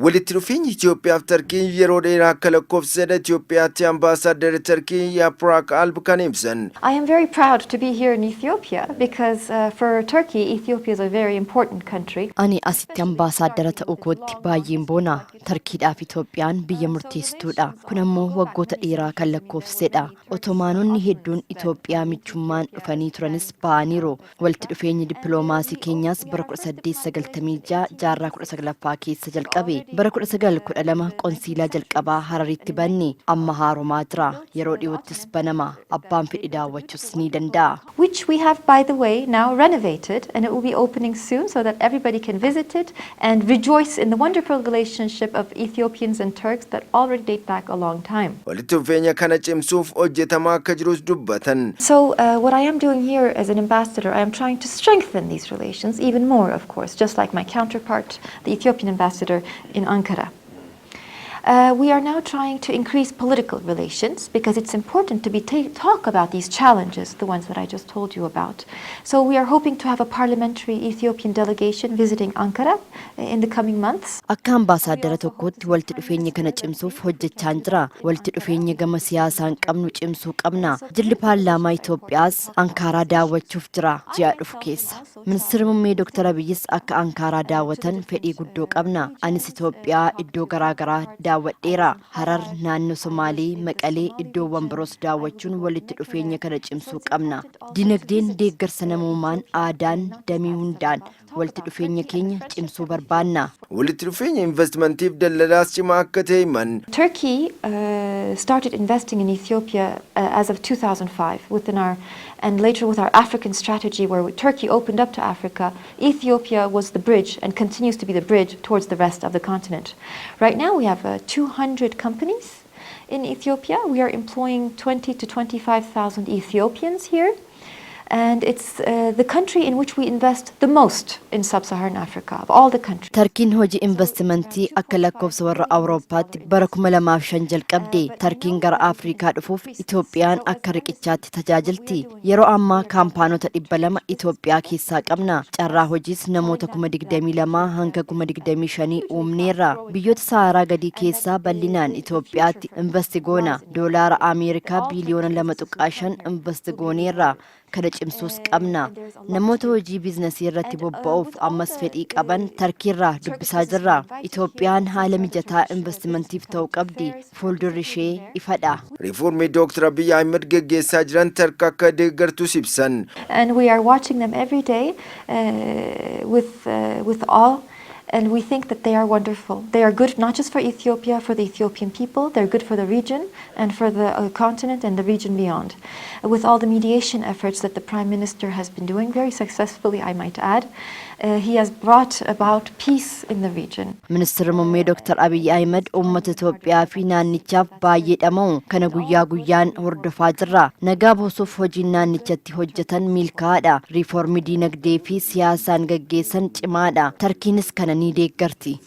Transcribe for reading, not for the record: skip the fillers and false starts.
ولترفين إثيوبيا في تركي يرودين هكالكوف سنة إثيوبيا ambassador تركي يا براك ألبكانيمسن. I am very proud to be here in Ethiopia because for Turkey, Ethiopia is a very important country. أنا أسيت ambassador تأوكوت بايين بونا تركي دا في إثيوبيان بيمرتيستودا كنمو وقوت إيرا كالكوف سدا أوتومانون نهدون إثيوبيا مجمعان فني ترانس بانيرو والتدفين دبلوماسي كينياس بركو سدي سجل تميجا جارا كو سجل فاكي سجل كبي بركو سجل كو ألما قنسيلا جل كبا هرري تبني أما هارو مادرا يرودي وتسبنما أبام في إدا وچسني دندا which we have by the way now renovated and it will be opening soon so that everybody can visit it and rejoice in the wonderful relationship of Ethiopians and Turks that already date back a long time. So what I am doing here as an ambassador, I am trying to strengthen these relations even more, of course, just like my counterpart, the Ethiopian ambassador in Ankara. We are now trying to increase political relations because it's important to talk about these challenges, the ones that I just told you about. So we are hoping to have a parliamentary Ethiopian delegation visiting Ankara in the coming months. Akka ambassador tokkotti walitti dhufeenya kana cimsuuf hojjechaa jira. Walitti dhufeenya gama siyaasaan qabnu cimsuu qabna. Jilli paarlaamaa Itoophiyaas Ankara daawwachuuf jira ji'a dhufu keessa. Ministeerri muummee Dr. Abiyyis akka Ankara daawwatan fedhii guddoo qabna. Anis Itoophiyaa iddoo garaagaraa daawwadheera. Harar naannoo Somaalii Maqalee iddoowwan biroos daawwachuun walitti dhufeenya kana cimsuu qabna. Dinagdeen deeggarsa namoomaan aadaan damii hundaan walitti dhufeenya keenya cimsuu barbaanna. Walitti dhufeenya investmentiif daldalaas cimaa akka ta'e himan. Turkey started investing in Ethiopia as of 2005 within our and later with our African strategy where Turkey opened up to Africa. Ethiopia was the bridge and continues to be the bridge towards the rest of the continent. Right now we have 200 companies in Ethiopia. We are employing 20 to 25,000 Ethiopians here. And it's the country in which we invest the most in sub-Saharan Africa of all the countries. Turkiin hojii investimenti akka lakkoofsa warra Awurooppaatti bara 2005 jalqabde. Turkiin gara Afrikaa dhufuuf Itoophiyaan akka riqichaatti tajaajilti. Yeroo ammaa kaampaanota 200 Itoophiyaa keessaa qabna. Carraa hojiis namoota 22,000 hanga 25,000 uumneerra. Biyyoota Saharaa gadii keessaa bal'inaan Itoophiyaatti investi goona. Doolaara Ameerikaa biliyoona 2.5 investi gooneerra. Kana cimsuus qabna. Namoota hojii biizinasii irratti bobba'uuf ammas fedhii qaban Turkiirraa dubbisaa jirra. Itoophiyaan haala mijataa investimentiif ta'uu qabdi. Fuuldurri ishee ifadha. Riiformii Dr. Abiy Ahmed geggeessaa jiran Turkii akka deeggartus ibsan. And we are watching them every day with all. And we think that they are wonderful. They are good not just for Ethiopia, for the Ethiopian people, they're good for the region and for the continent and the region beyond. With all the mediation efforts that the Prime Minister has been doing, very successfully I might add, he has brought about peace in the region. Minister muummee Dr. Abiy Ahmed uummata Itoophiyaa fi naannichaaf baay'ee dhamaa'u kana guyyaa guyyaan hordofaa jirra. Nagaa buusuuf hojiin naannichatti hojjetan milkaa'aadha. Riiformii diinagdee fi siyaasaan gaggeessan cimaadha. Turkiinis kana ni deeggarti.